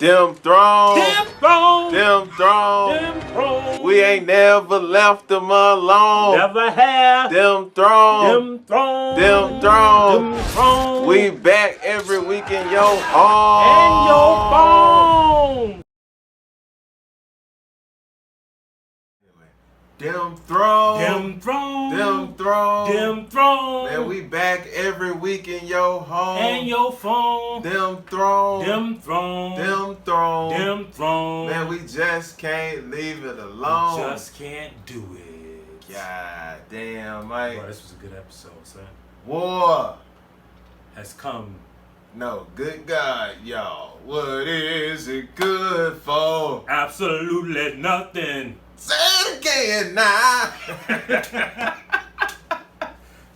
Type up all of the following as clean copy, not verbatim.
Them throne. Them throne. Them throne. Them throne. We ain't never left them alone. Never have. Them throne. Them throne. Them throne. Them throne. We back every week in your home. and your phone. Them throne. Them throne. Them throne. Them throne. Man, we back every week in your home. and your phone. Them throne. Them throne. Them throne. Them throne. Man, we just can't leave it alone. We just can't do it. God damn, Mike. Bro, this was a good episode, son. War. Has come. No, good God, y'all. What is it good for? Absolutely nothing. Say it again now.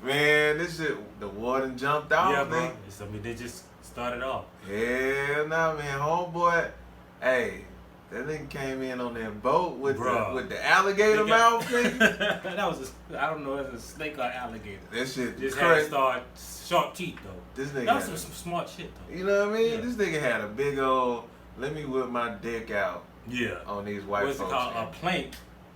Man, this shit, the warden jumped off, Yeah, man. bro. I mean, they just started off. Hell nah, man. Homeboy, hey, that nigga came in on that boat with the alligator mouth thing. That was I don't know if it's a snake or alligator. That shit Just crazy. had to start sharp teeth though. This nigga That was had some smart shit though. You know what I mean? Yeah. This nigga had a big old, let me whip my dick out Yeah. on these white What's it folks. called? man. A plank.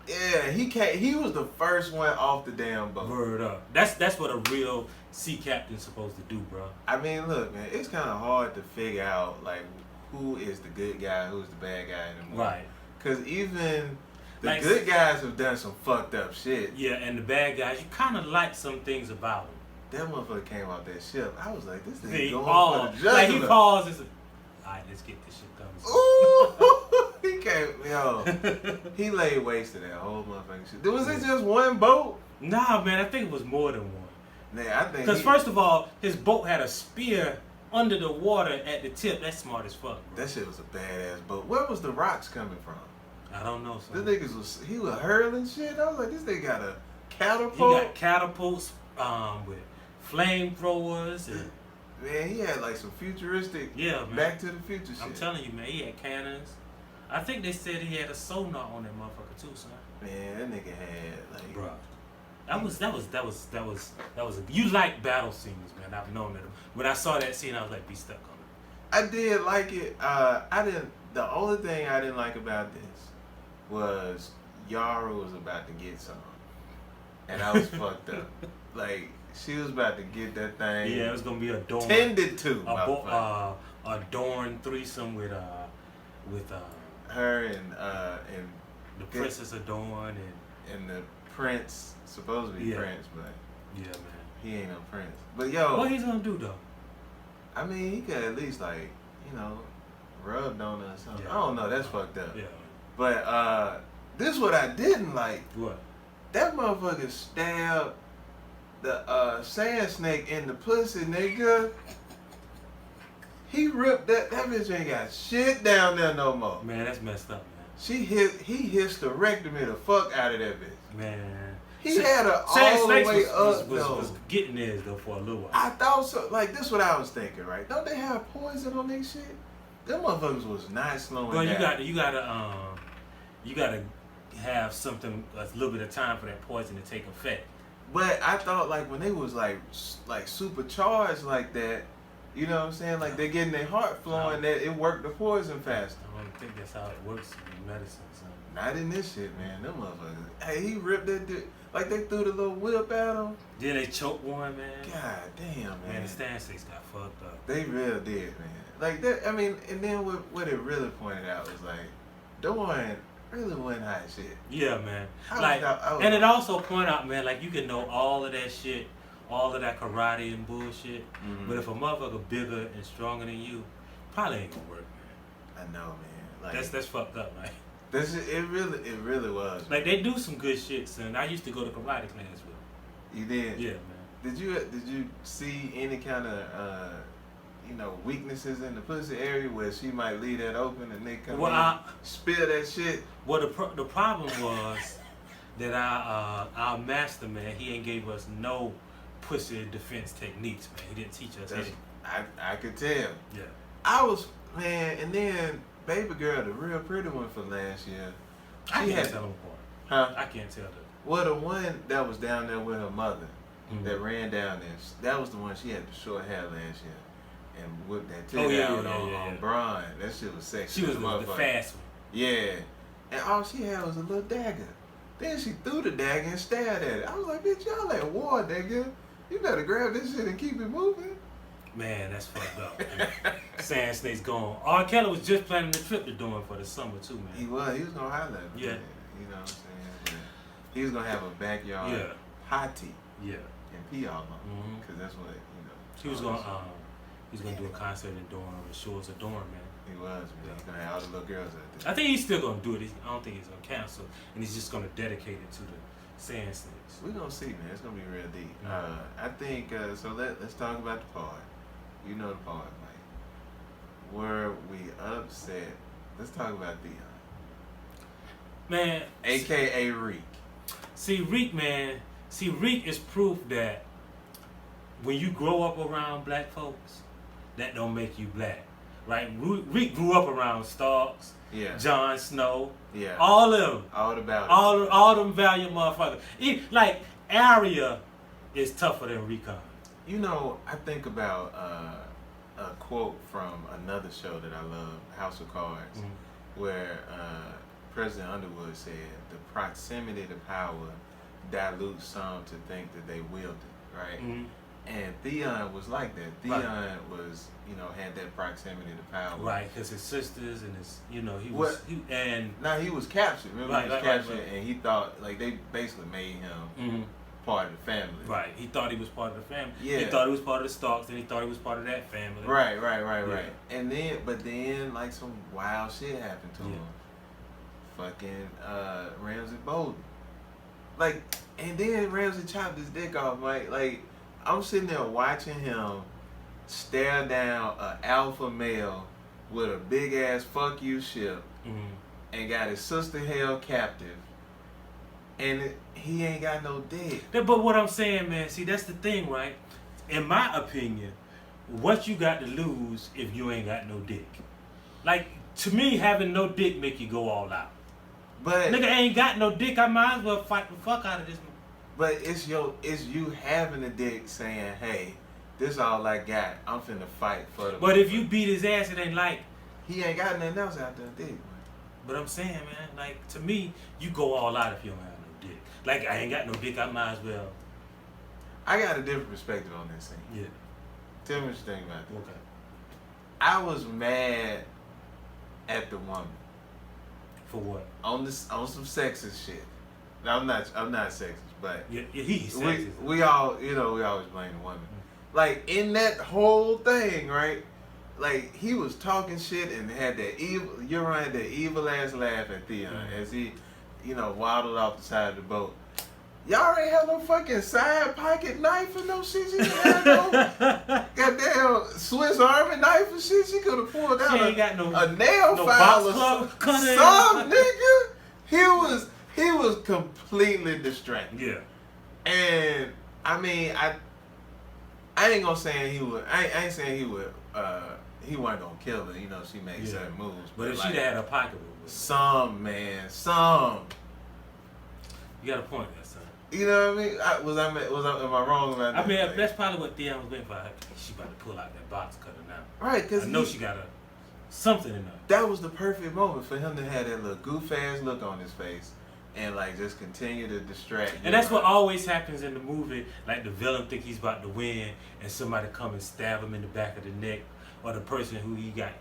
Yeah, he was the first one off the damn boat. Word up. That's what a real sea captain's supposed to do, bro. I mean, look, man, it's kind of hard to figure out, like, who is the good guy, who's the bad guy anymore. Right. Because even the Like, good guys have done some fucked up shit. Yeah, and the bad guys, you kind of like some things about them. That motherfucker came off that ship. I was like, this He nigga going paused. for the Like he jugular. paused and said, all right, let's get this shit done. Ooh, he came, yo. He laid waste to that whole motherfucking shit. Was it just one boat? Nah, man, I think it was more than one. Man, I think Because first of all, his boat had a spear under the water at the tip. That's smart as fuck, bro. that shit was a badass boat. Where was the rocks coming from? I don't know, son. This niggas he was hurling shit. I was like, this nigga got a He catapult. got catapults with flamethrowers and Man, he had like some futuristic, yeah, man. Back to the Future shit. I'm telling you, man, he had cannons. I think they said he had a sonar on that motherfucker too, son. Man, that nigga had like, Bro, that was you like battle scenes, man. I've known that. When I saw that scene, I was like, be stuck on it. I did like it. I didn't. The only thing I didn't like about this was Yara was about to get some, and I was fucked up. Like she was about to get that thing. Yeah, it was gonna be a dorm. Tended to. A dorm threesome with her and the Princess Adorn and the Prince, supposed to be Yeah. Prince, but yeah, man. he ain't no Prince. But yo, What he's gonna do though? I mean, he could at least like, rubbed on her or something. Yeah. I don't know, that's fucked up. Yeah. But this what I didn't like. What? That motherfucker stabbed the sand snake in the pussy, nigga. He ripped that bitch ain't got shit down there no more. Man, that's messed up, He hysterectomy the fuck out of that bitch. man. Man. He had her Sand all the Snakes way was up. getting theirs though for a little while. I thought so. Like, this what I was thinking, right? Don't they have poison on their shit? Them motherfuckers was not slowing Well, down. you gotta have something a little bit of time for that poison to take effect. But I thought like when they was like supercharged like that, you know what I'm saying? Like they getting their heart flowing, that it worked the poison faster. I don't think that's how it works in medicine, son. Not in this shit, man. Them motherfuckers. Hey, he ripped that dude. Like they threw the little whip at him. Then they choked one, man. God damn, man. Man, the stand six got fucked up. They really did, man. Like that. I mean, and then what it really pointed out was like, Dawn really wasn't hot shit. Yeah, man. I was- and it also point out, man, like you can know all of that shit, all of that karate and bullshit, but if a motherfucker bigger and stronger than you, probably ain't gonna work, man. I know, man. Like That's fucked up, man. it really was. Like they do some good shit, son. I used to go to karate class with them. You did? Yeah, man. Did you see any kind of weaknesses in the pussy area where she might leave that open and they come in, spill that shit? Well, the problem was that our master, man, he ain't gave us no pussy defense techniques, man. He didn't teach us anything. I could tell. Yeah. I was, man, and then baby girl, the real pretty one for last year. I She can't had, tell them apart. huh? I can't tell them. Well, the one that was down there with her mother, Mhm. that ran down there, that was the one she had the short hair last year. and whipped that Oh, titty yeah, out yeah, on, yeah, on yeah. Braun. That shit was sexy. She was as a the motherfucker. fast one. Yeah. And all she had was a little dagger. Then she threw the dagger and stared at it. I was like, bitch, y'all at war, nigga. You better grab this shit and keep it moving. Man, that's fucked up. Sand Snake's gone. R. Kelly was just planning the trip to doing for the summer too, man. He was gonna highlight it. Yeah. You know what I'm saying? But he was gonna have a backyard party Yeah. in Piala. Mhm. Cause that's what, you know. He was gonna do a concert in Durham, the Shores of Durham, man. He was, man. He's gonna have all the little girls out there. I think he's still gonna do it. I don't think he's gonna cancel, and he's just gonna dedicate it to the Sand Snakes. We're gonna see, man. It's gonna be real deep. Mhm. I think so. Let's talk about the part. You know the part, Mike. Were we upset? Let's talk about Dion, Man, AKA Reek. see Reek, man. See Reek is proof that when you grow up around black folks, that don't make you black, right? Reek grew up around Starks, Yeah. Jon Snow, Yeah. all of them. All about it. All them valiant motherfuckers. Like Arya is tougher than Recon. You know, I think about a quote from another show that I love, House of Cards, where President Underwood said, "The proximity to power dilutes some to think that they wield it," right? Mm-hmm. And Theon was like that. Theon was, had that proximity to power. Right, because his sisters and his, he was, Now he was captured. Remember, he was captured, and he thought, like, they basically made him part of the family. Right, he thought he was part of the family. Yeah. He thought he was part of the Starks, and he thought he was part of that family. Right. Yeah. And then, like, some wild shit happened to him. Fucking Ramsey Bolton. Like, and then Ramsey chopped his dick off, Mike. Like, I'm sitting there watching him stare down an alpha male with a big ass fuck you ship and got his sister held captive, and he ain't got no dick. But what I'm saying, man, see, that's the thing, right? In my opinion, what you got to lose if you ain't got no dick? Like, to me, having no dick make you go all out. But nigga ain't got no dick, I might as well fight the fuck out of this. But it's you having a dick saying, "Hey, this all I got. I'm finna fight for the." But if you beat his ass, it ain't like he ain't got nothing else out there, dick. But I'm saying, man, like, to me, you go all out if you don't have no dick. Like, I ain't got no dick, I might as well. I got a different perspective on this thing. Yeah. Tell me what you think about that. Okay. I was mad at the woman. For what? On some sexist shit. I'm not sexist, but yeah, he's sexist. We all, we always blame the woman. Like, in that whole thing, right? Like, he was talking shit and had that evil ass laugh at Theon as he, waddled off the side of the boat. Y'all ain't have no fucking side pocket knife or no shit. She didn't have no goddamn Swiss Army knife and shit. She could have pulled out a nail file or some nigga. He was completely distracted. Yeah. And I mean, I ain't gonna say he would. I ain't saying he would. He wasn't gonna kill her. She made certain moves. But if she'd had a pocket with some. You got a point there, son. You know what I mean? Am I wrong about that? I mean, that's probably what Theon was waiting for. She about to pull out that box cutter now. Right, because I know she got something in her. That was the perfect moment for him to have that little goof ass look on his face and like just continue to distract. And that's what always happens in the movie. Like the villain think he's about to win, and somebody come and stab him in the back of the neck, or the person who he got,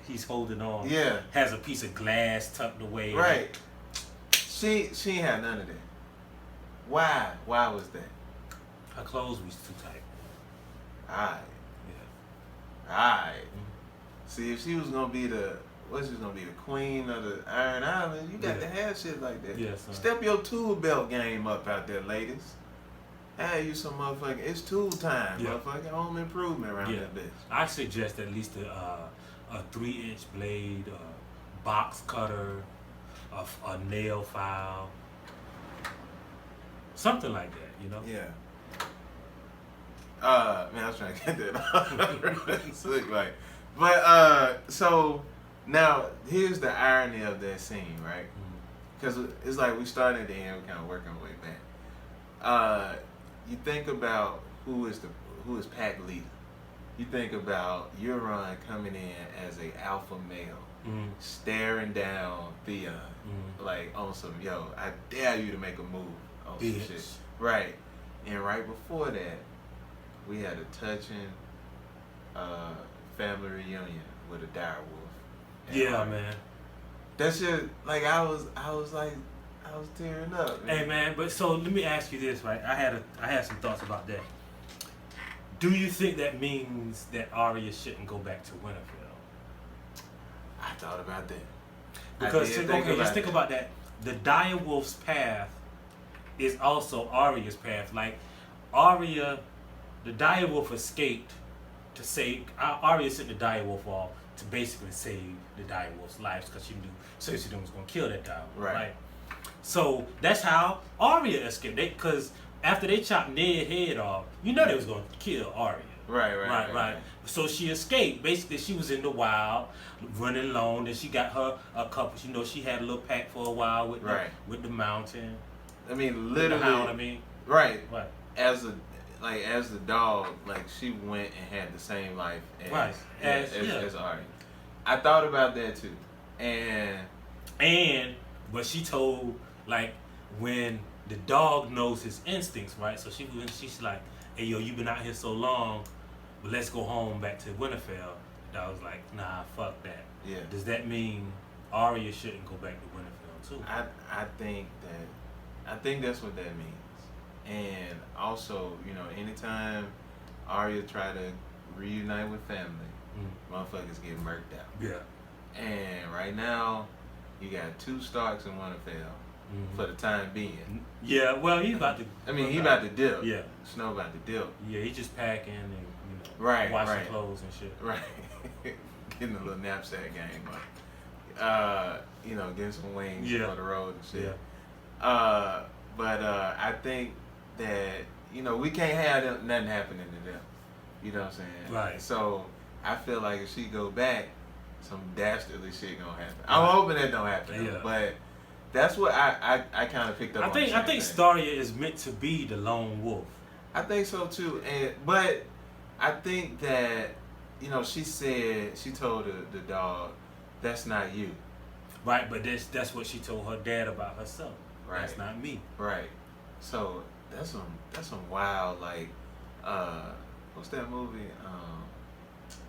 he's holding on, has a piece of glass tucked away. Right. She ain't had none of that. Why? Why was that? Her clothes was too tight. Alright. Yeah. Alright. See, if she was gonna be the queen of the Iron Island, you got to have shit like that. Yeah, son. Step your tool belt game up out there, ladies. Have you some motherfucking, it's tool time, motherfucking home improvement around that bitch. I suggest at least a 3-inch blade, a box cutter, a nail file, something like that, Yeah. Man, I was trying to get that sick, like, but so now here's the irony of that scene, right? Because it's like we started at the end, we kind of working our way back. You think about who is pack leader. you think about Euron coming in as a alpha male, staring down Theon, like on some, yo, I dare you to make a move on some shit. Right. And right before that, we had a touching family reunion with a direwolf. Yeah, man. That shit, like, I was tearing up, man. Hey, man, but so let me ask you this, right? I had some thoughts about that. Do you think that means that Arya shouldn't go back to Winterfell? I thought about that. Because let's think about that. The direwolf's path is also Arya's path. Like, Arya, the direwolf escaped to save. Arya sent the direwolf off to basically save the direwolf's lives because she knew Cersei was going to kill that direwolf. Right. So that's how Arya escaped. Because after they chopped Ned's head off, you know they was going to kill Arya. Right. So she escaped. Basically, she was in the wild, running alone. Then she got her a couple. You know, she had a little pack for a while with the mountain. I mean, literally. The hound, I mean. Right. As the dog, like, she went and had the same life as Arya. I thought about that too, but she told, like, when the dog knows his instincts, right? So she's like, hey, yo, you been out here so long, but let's go home back to Winterfell. And I was like, nah, fuck that. Yeah. Does that mean Arya shouldn't go back to Winterfell too? I think that's what that means. And also, you know, anytime Arya try to reunite with family, motherfuckers get murked out. Yeah. And right now, you got 2 Starks in Winterfell for the time being. Yeah, well, he's about to. I mean, he about to dip. Yeah. Snow about to dip. Yeah, he just packing and washing clothes and shit. Right. Getting a little knapsack game, getting some wings for the road and shit. Yeah. But I think that, you know, we can't have nothing happening to them. You know what I'm saying? Right. So I feel like if she go back, some dastardly shit gonna happen. I'm hoping that don't happen. Yeah. But that's what I kind of picked up on. I think Starya is meant to be the lone wolf. I think so too. But I think that, you know, she told the dog, that's not you. Right, but that's what she told her dad about herself. Right. That's not me. Right. So that's some wild, like, what's that movie?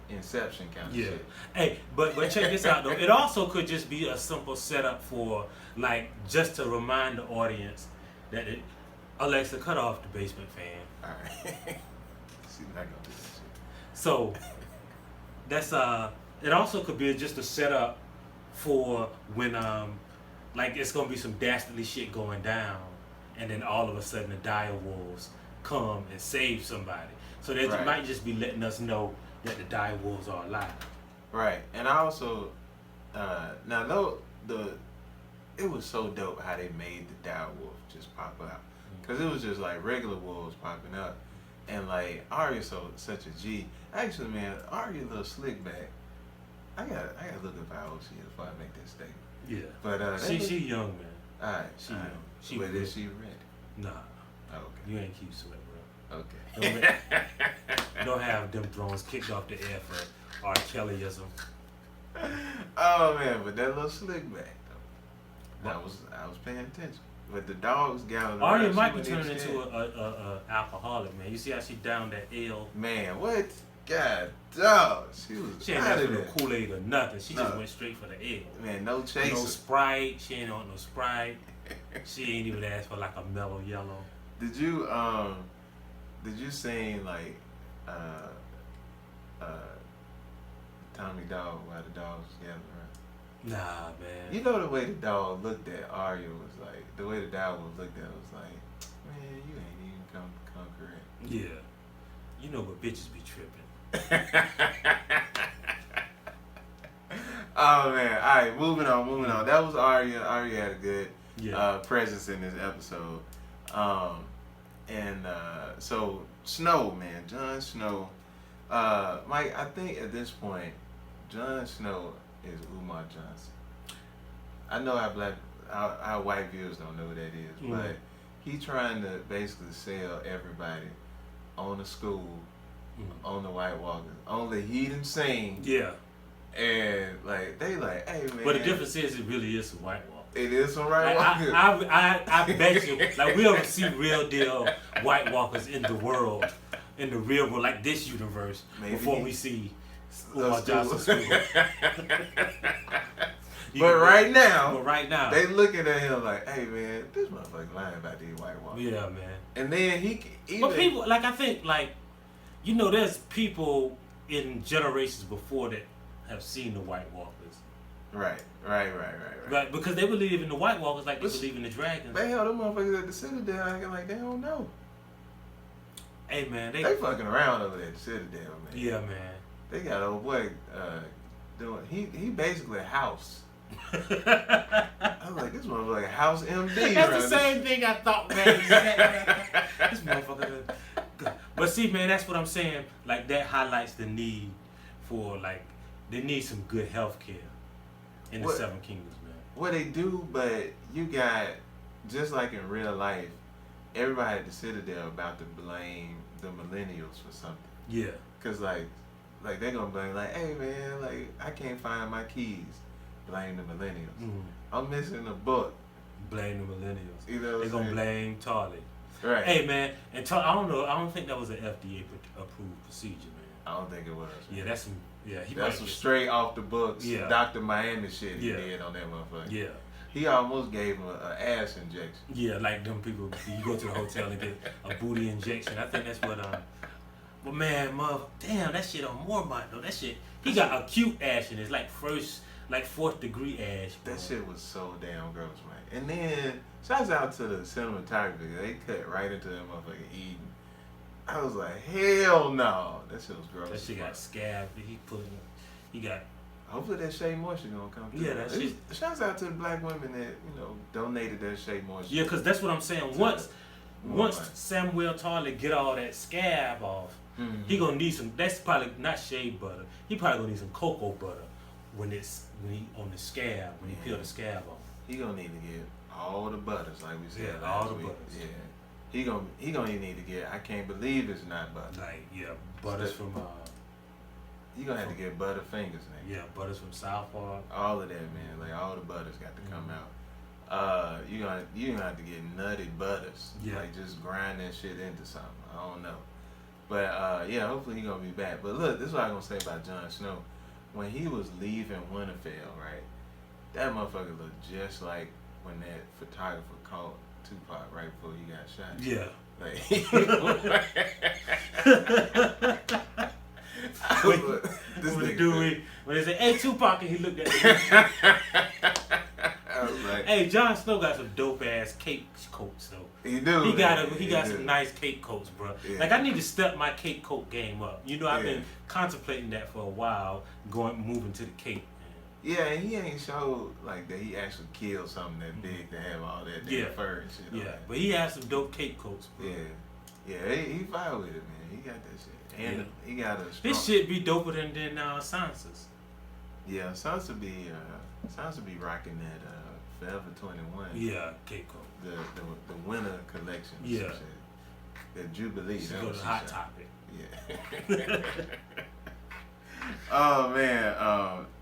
Inception kind of shit. Hey, but check this out though. It also could just be a simple setup for, like, just to remind the audience that Alexa, cut off the basement fan. All right. She's not gonna do that shit. So that's it also could be just a setup for when like, it's gonna be some dastardly shit going down, and then all of a sudden the dire wolves come and save somebody. So they might just be letting us know that the dire wolves are alive. Right, and I also now though it was so dope how they made the dire wolf just pop out, because it was just like regular wolves popping up, and like Arya's such a G. Actually, man, Arya a little slick back. I gotta look up how old she is before I make that statement. Yeah, but she young, man. All right, she young. But is she ready? Nah. Oh, okay. You ain't keep sweat, bro. Okay. Don't have them drones kicked off the air for R. Kellyism. Oh man, but that little slick back though. I was paying attention. But the dogs gathered. Arya might be turning into a alcoholic, man. You see how she downed that ale? Man, what? God, dog. She ain't asked for no Kool-Aid or nothing. She just went straight for the ale. Man, no chaser. No Sprite. She ain't on no Sprite. She ain't even asked for like a mellow yellow. Did you sing like Tommy Dog while the dogs was gathered around? Nah, man. You know the way the dog looked at Arya was like, the way the dog looked at her was like, man, you ain't even come correct. Yeah. You know what bitches be tripping. Oh man! All right, moving on. That was Arya. Arya had a good presence in this episode. So Snow, man, Jon Snow. Mike, I think at this point, Jon Snow is Umar Johnson. I know our white viewers don't know who that is, but he trying to basically sell everybody on the school on the White Walkers. Only he done seen. Yeah. And like they like, hey man. But the difference is it really is some White Walkers. It is some White Walkers. I bet you, like we don't see real deal White Walkers in the world, in the real world, like this universe, before we see Umar Johnson School. But right now, they looking at him like, hey man, this motherfucker lying about these White Walkers. Yeah, man. And then but people, like I think, like, you know, there's people in generations before that have seen the White Walkers. Right. Right, because they believe in the White Walkers like they believe in the dragons. They held them motherfuckers at the Citadel acting like they don't know. Hey man, they fucking around over there at the Citadel, man. Yeah, man. They got old boy doing. He basically a house. I was like, this motherfucker like a house MD. That's the same thing I thought, man. This motherfucker. But see, man, that's what I'm saying. Like that highlights the need for they need some good health care in the Seven Kingdoms, man. Well, they do, but you got, just like in real life, everybody at the Citadel about to blame the millennials for something. Yeah. Cause like they're gonna blame like, hey man, like I can't find my keys. Blame the millennials. I'm missing a book. Blame the millennials. You know, they're gonna blame Tarly. Right. Hey man, and I don't know. I don't think that was an FDA approved procedure, man. I don't think it was. Man. Yeah, that's some. Yeah, that's some straight off the books. Yeah. Dr. Miami shit he did on that motherfucker. Yeah. He almost gave him an ass injection. Yeah, like them people. You go to the hotel and get a booty injection. I think that's what. But man, damn, that shit on Mormont though. That shit. He got acute ashiness, like fourth degree ash. Bro. That shit was so damn gross, man. And then shouts out to the cinematography. They cut right into that motherfucker eating. I was like, hell no. That shit was gross. That shit got scabbed. He got. Hopefully that Shea Moisture gonna come through. Yeah, that shit. Shouts out to the black women that, donated their Shea Moisture. Yeah, because that's what I'm saying. Once Samuel Tarly get all that scab off, he gonna need some. That's probably not shea butter. He probably gonna need some cocoa butter when he on the scab, when he peel the scab off. He gonna need to get all the butters, like we said last all the week. Butters. Yeah. He gonna need to get. I can't believe it's not butter. Butters from. You gonna have to get Butterfingers now. Yeah, butters from South Park. All of that, man. Like all the butters got to come out. You gonna have to get nutty butters. Yeah. Like just grind that shit into something. I don't know. But hopefully he gonna be back. But look, this is what I'm gonna say about Jon Snow. When he was leaving Winterfell, right? That motherfucker looked just like when that photographer caught Tupac right before he got shot. Yeah. When they say, "Hey Tupac," and he looked at me. I was like, "Hey, Jon Snow got some dope ass cape coats though. He do. He got some nice cape coats, bro. Yeah. Like I need to step my cape coat game up. I've been contemplating that for a while, moving to the cape. Yeah, and he ain't showed like that he actually killed something that big to have all that fur and shit. Yeah, but he has some dope cape coats, bro. Yeah, he fire with it, man. He got that shit, and he got a strong. This shit be doper than Sansa's. Yeah, Sansa be rocking that Forever 21. Yeah, cape coat. The winter collection. Yeah. The Jubilee. She go to Hot Topic. Yeah. Oh man,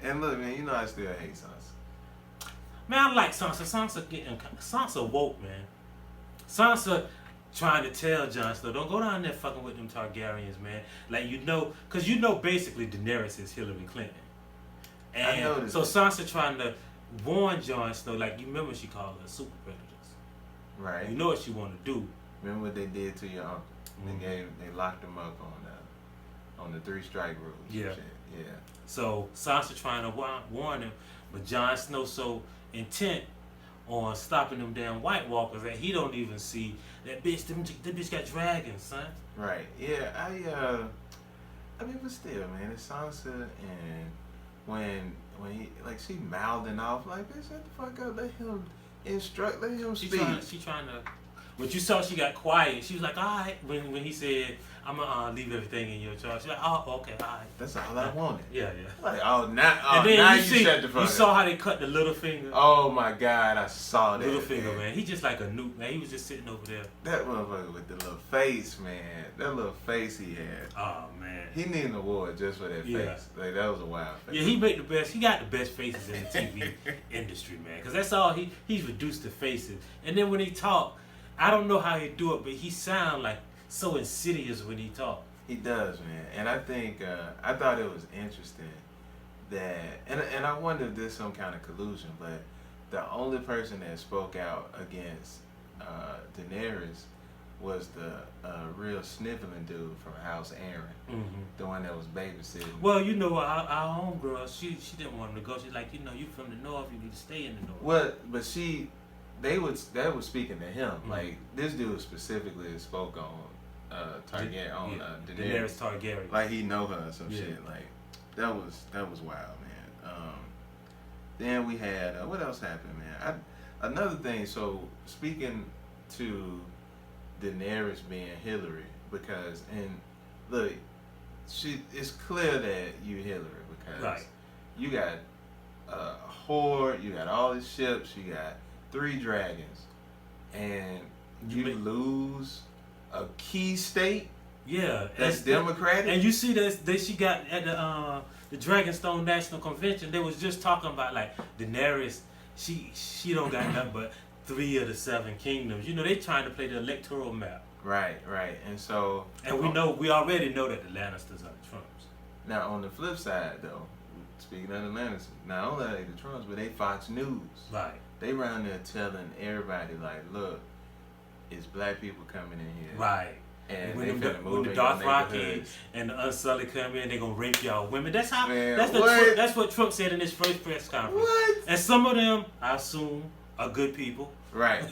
and look, man, I still hate Sansa. Man, I like Sansa. Sansa woke, man. Sansa trying to tell Jon Snow, don't go down there fucking with them Targaryens, man. Like because basically Daenerys is Hillary Clinton. And so Sansa trying to warn Jon Snow, like you remember she called her super predators. Right. You know what she want to do. Remember what they did to your uncle? They locked him up on the 3 strike rule. Yeah. Shit. Yeah. So Sansa trying to warn him, but Jon Snow so intent on stopping them damn White Walkers that he don't even see that bitch. That bitch got dragons, son. Right. Yeah. I mean, but still, man, it's Sansa, and when he she mouthing off like, bitch, shut the fuck up. Let him instruct. Let him speak. She trying to. But you saw she got quiet. She was like, all right. When he said, I'm gonna leave everything in your charge. She's like, oh, okay, all right. That's all I wanted. Yeah. Like, now you shut the fuck up. You saw how they cut the little finger. Oh my God, I saw that. Little finger, man. He just like a nuke, man. He was just sitting over there. That motherfucker with the little face, man. That little face he had. Oh man. He needed an award just for that face. Like, that was a wild face. Yeah, he made the best. He got the best faces in the TV industry, man. Because that's all he's reduced to faces. And then when he talk, I don't know how he do it, but he sound like so insidious when he talk. He does, man. And I think, I thought it was interesting that, and I wonder if there's some kind of collusion, but the only person that spoke out against Daenerys was the real sniveling dude from House Aaron, the one that was babysitting. Well, you know, our homegirl, she didn't want him to go. She's like, you know, you from the north, you need to stay in the north. Well, but they was speaking to him. Like, this dude specifically spoke on Daenerys Targaryen. Like, he know her or some shit. Like, that was wild, man. Then we had what else happened, man? Another thing. So, speaking to Daenerys being Hillary, because look, it's clear that you Hillary because you got a horde, you got all these ships, you got 3 dragons, and you lose a key state. Yeah, that's democratic. And you see that she got at the Dragonstone National Convention. They was just talking about like Daenerys. She don't got nothing but 3 of the 7 kingdoms. You know, they trying to play the electoral map. Right. And so. And we already know that the Lannisters are the Trumps. Now on the flip side, though, speaking of the Lannisters, not only are they the Trumps, but they Fox News. Right. They around there telling everybody like, look, it's black people coming in here. Right. And when the Dothraki and the Unsullied come in, they gonna rape y'all women. That's how. Man, that's what Trump said in his first press conference. What? And some of them, I assume, are good people. Right.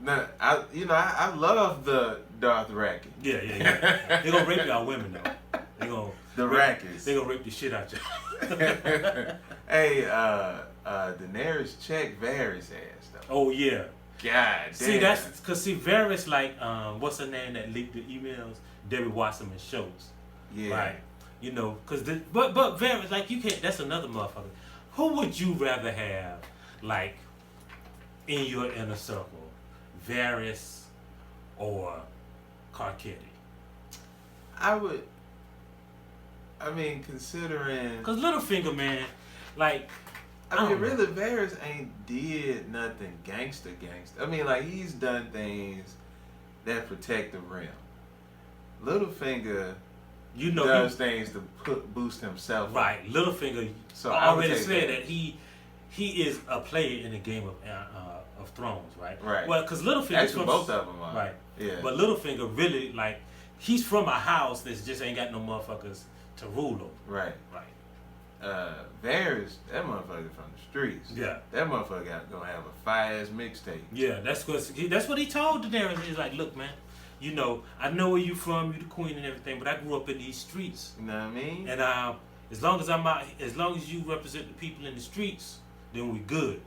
Now, I love the Dothraki. Yeah. They gonna rape y'all women though. They gonna They gonna rape the shit out y'all. Hey, Daenerys checked Varys' ass though. Oh yeah. God damn. See, that's because Varys, like, what's her name that leaked the emails? Debbie Wasserman Schultz. Yeah. Right. You know, but Varys, like, you can't. That's another motherfucker. Who would you rather have, like, in your inner circle, Varys or Carcetti? Considering. Because Littlefinger, man, like. Really, Varys ain't did nothing gangster. Like, he's done things that protect the realm. Littlefinger, does things to boost himself. Right, up. Littlefinger. So I already said that he is a player in the Game of Thrones, right? Right. Well, because Littlefinger. Actually, both of them are. Right. Yeah. But Littlefinger really, like, he's from a house that just ain't got no motherfuckers to rule over. Right. Varys, that motherfucker from the streets. Yeah. That motherfucker gonna have a fire-ass mixtape. Yeah, that's what he told Daenerys. He's like, look, man, you know, I know where you from, you the queen and everything, but I grew up in these streets. You know what I mean? And as long as you represent the people in the streets, then we good.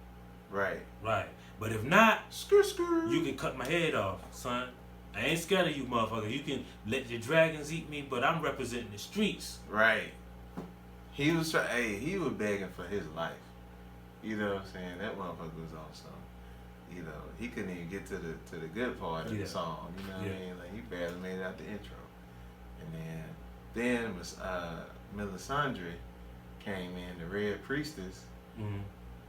Right. But if not, skr. You can cut my head off, son. I ain't scared of you, motherfucker. You can let your dragons eat me, but I'm representing the streets. Right. He was begging for his life. You know what I'm saying? That motherfucker was on some. You know, he couldn't even get to the good part of the song. You know what I mean? Like, he barely made it out the intro. And then Melisandre came in, the Red Priestess,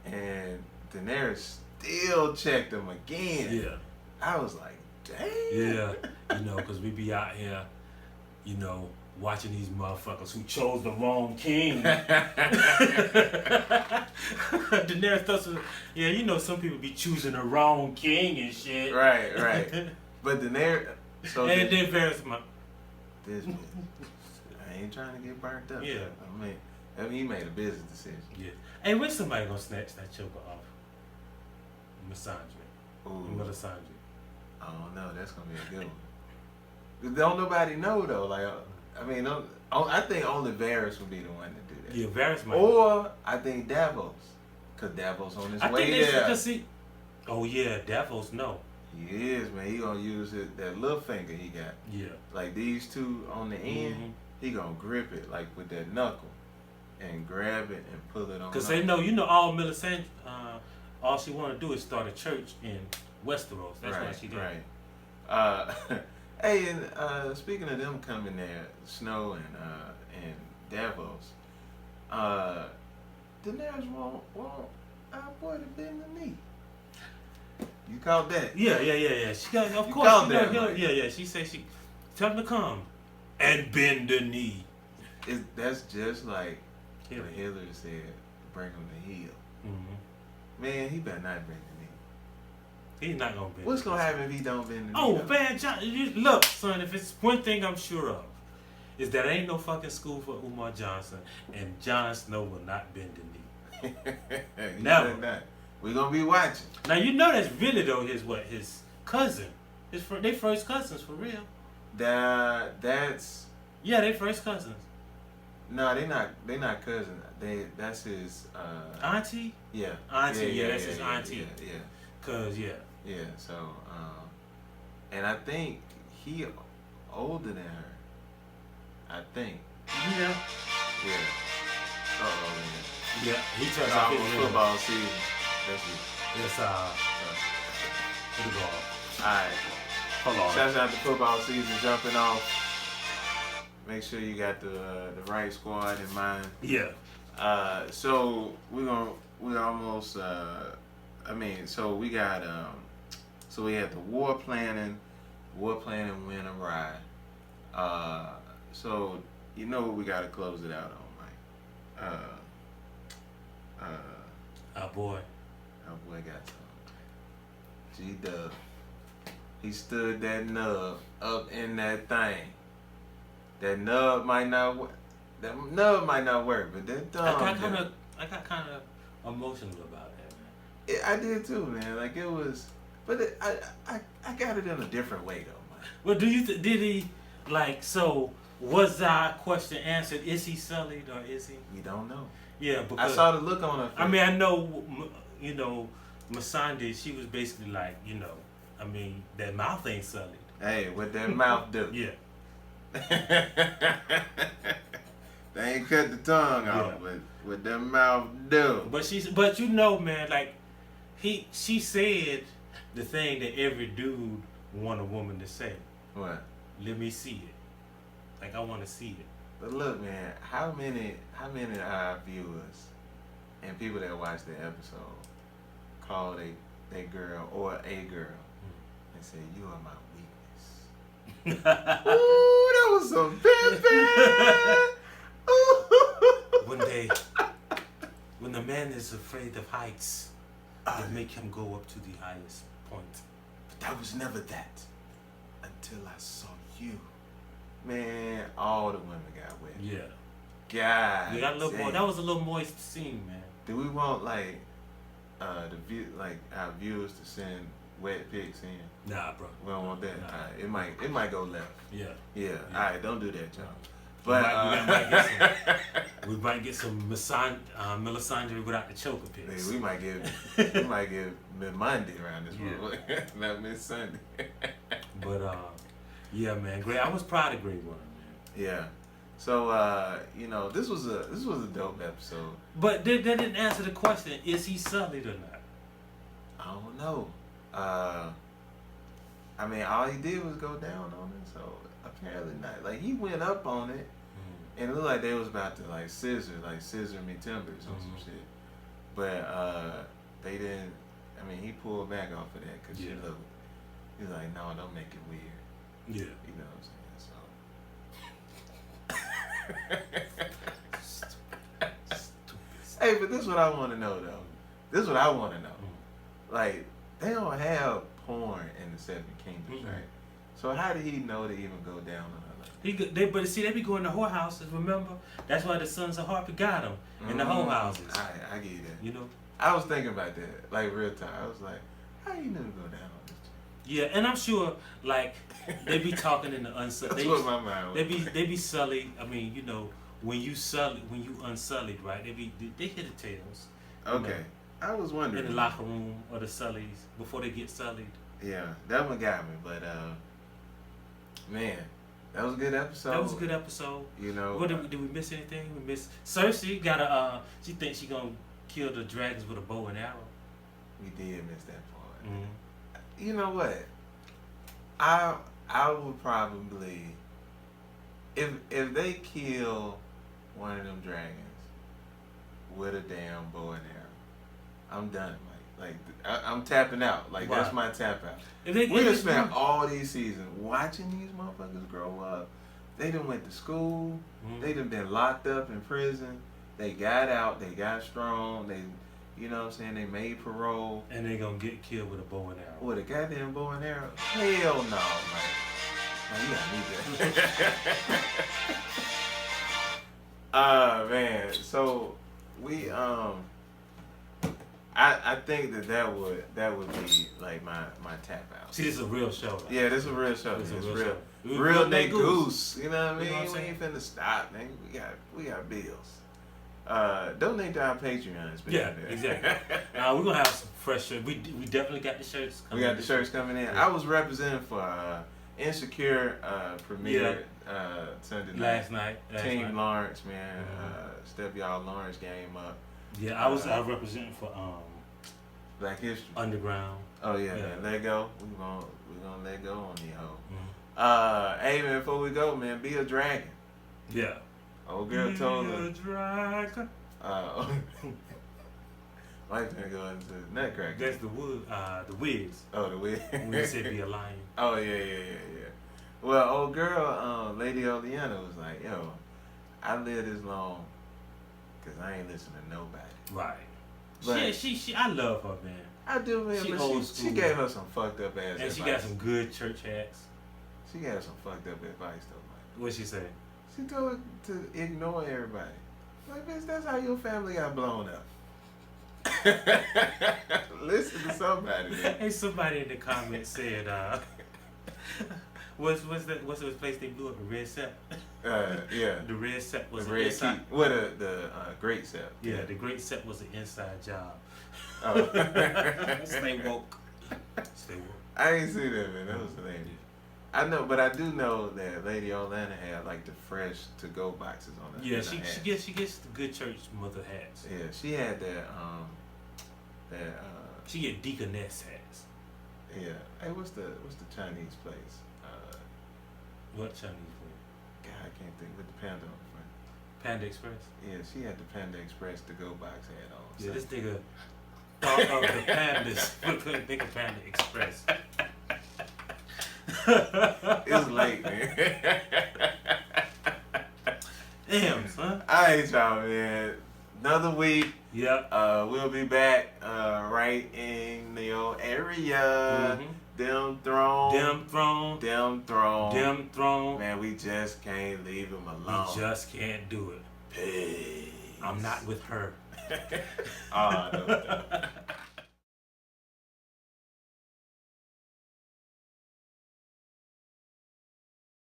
and Daenerys still checked him again. Yeah. I was like, dang. Yeah. You know, because we be out here, you know, watching these motherfuckers who chose the wrong king. Daenerys thought some, you know, some people be choosing the wrong king and shit. Right. But Daenerys, and then Varys, this bitch, I ain't trying to get burnt up. Yeah. I mean, he made a business decision. Yeah. Hey, when somebody gonna snatch that choker off? Melisandre. I don't know. That's gonna be a good one. Don't nobody know though. Like, I think only Varys would be the one to do that. Yeah, Varys might. Or I think Davos, cause Davos on his way there. Oh yeah, Davos no. He is, man. He gonna use that little finger he got. Yeah. Like these two on the end, he gonna grip it like with that knuckle and grab it and pull it on. Because they know, all Melisandre, all she want to do is start a church in Westeros. That's why she did. Right. Hey, and speaking of them coming there, Snow and Davos, Daenerys won't our boy to bend the knee. You called that? Yeah. She got, of course. Yeah. She said tell him to come and bend the knee. That's just like what Hillary said. Bring him to heel. Mm-hmm. Man, he better not bend the knee. He's not gonna bend. What's gonna happen if he don't bend the knee? Oh man, look, son. If it's one thing I'm sure of, is that ain't no fucking school for Umar Johnson, and Jon Snow will not bend the knee. Never. Not. We're gonna be watching. Now that's really though his cousin. They first cousins for real. That's. Yeah, they first cousins. No, they not cousins. That's his auntie. Yeah. Auntie. Yeah, that's his auntie. Yeah. Cause yeah. Yeah. So and I think he older than her. I think. Yeah. Yeah. Uh-oh, man. Yeah, he turned off his football season. That's it. Yes, it'll go off. Alright. Hold on. Shout out to football season jumping off. Make sure you got the right squad in mind. Yeah. So we almost so we got so we had the war planning went awry. So what we gotta close it out on, Mike. Our boy got some. G-Dub. He stood that nub up in that thing. That nub might not work. But that thumb. I got kind of emotional about that, man. I did too, man. Like it was, but I got it in a different way though, man. Well, did he so? Was our question answered? Is he sullied or is he? We don't know. Yeah, because I saw the look on her face. I mean, I know, Missandei, she was basically like, that mouth ain't sullied. Hey, what that mouth do? Yeah. They ain't cut the tongue off, but what that mouth do? But man, like she said the thing that every dude want a woman to say. What? Let me see it. Like I want to see it. But look, man, how many of our viewers and people that watch the episode call they girl or a girl and say, "You are my weakness." Ooh, that was some when the man is afraid of heights, they make him go up to the highest point. But that was never that until I saw you. Man, all the women got wet. Yeah. God. We got a little more. That was a little moist scene, man. Do we want our viewers to send wet pics in? Nah, bro. We don't want that. Nah. All right, it might go left. Yeah. All right, don't do that, y'all. But we might get some Melisandre without the choker pics. We might get Monday around this room. Not Miss Sunday. But yeah, man, great. I was proud of Grey Worm, man. Yeah. So this was a dope episode. But they didn't answer the question: is he sullied or not? I don't know. I mean, all he did was go down on it, so apparently not. Like he went up on it, and it looked like they was about to scissor me timbers or some shit. But they didn't. I mean, he pulled back off of that because he's like, no, don't make it weird. Yeah. You know what I'm saying? Hey, but this is what I want to know though. Like, they don't have porn in the Seven Kingdoms, right? So how did he know to even go down on her? But see, they be going to whorehouses. Remember, that's why the Sons of Harpy got them in the whorehouses. I get that. You know. I was thinking about that, like real time. I was like, how you never go down on this? Yeah, and I'm sure, like, they be talking in the unsullied. That's what my mind was. They be sullied. I mean, when you unsullied, right? They hit the tails. Okay, I was wondering in the locker room or the sullies before they get sullied. Yeah, that one got me. But man, that was a good episode. That was a good episode. You know, what did we miss anything? We missed Cersei got a. She thinks she gonna kill the dragons with a bow and arrow. We did miss that part. Mm-hmm. You know what? I would probably if they kill one of them dragons with a damn bow and arrow, I'm done. Like I'm tapping out. Like, that's my tap out. We done spent all these seasons watching these motherfuckers grow up. They done went to school. Mm-hmm. They done been locked up in prison. They got out. They got strong. They, you know what I'm saying? They made parole. And they gonna get killed with a bow and arrow. With a goddamn bow and arrow? Hell no, man. Man, you gotta need that. Man. So we I think that would be like my tap out. See, this is a real show. Right? Yeah, this is a real show. It's real Nate Goose. You know what I mean? We ain't finna stop, man. We got bills. Donate to our Patreon. Yeah, exactly. We're gonna have some fresh shirts. We definitely got the shirts coming in. We got the shirts coming in. Yeah. I was representing for Insecure premiere Sunday night. Last night. Team Lawrence, man. Step y'all Lawrence game up. Yeah, I was representing for Black History Underground. Oh yeah, man. Let go. We gonna let go on the hoe. Hey man, before we go, man, be a dragon. Yeah. Old girl told her. Be a dragon. Mike's gonna go into Nutcracker. That's the Wiz. Oh, the Wiz. When he said be a lion. Oh yeah. Well, old girl, Lady Oleana was like, yo, I live this long because I ain't listening to nobody. Right. But she I love her, man. I do, man. She gave her some fucked up ass advice. And she got some good church hats. She got some fucked up advice though, Mike. What'd she say? She told her to ignore everybody. Like, bitch, that's how your family got blown up. Listen to somebody, man. Hey, somebody in the comments said, what's the place they blew up? The Red Sept? Yeah. The Red Sept was the Red inside. What the Great Sept? Yeah, the Great Sept was an inside job. Oh. Stay woke. Stay woke. I ain't see that, man. That was hilarious. I know, but I do know that Lady Oleana had like the fresh to-go boxes on her. Yeah, she gets the good church mother hats. Yeah, she had that she get deaconess hats. Yeah. Hey, what's the Chinese place? What Chinese place? God, I can't think. With the panda on the front. Panda Express. Yeah, she had the Panda Express to-go box hat on. Yeah, this nigga thought of the pandas. Think of Panda Express. It's late, man. Damn, son. All right, y'all, man. Another week. Yep. We'll be back right in your area. Mm-hmm. Them throne. Man, we just can't leave him alone. We just can't do it. Peace. I'm not with her. Oh, no.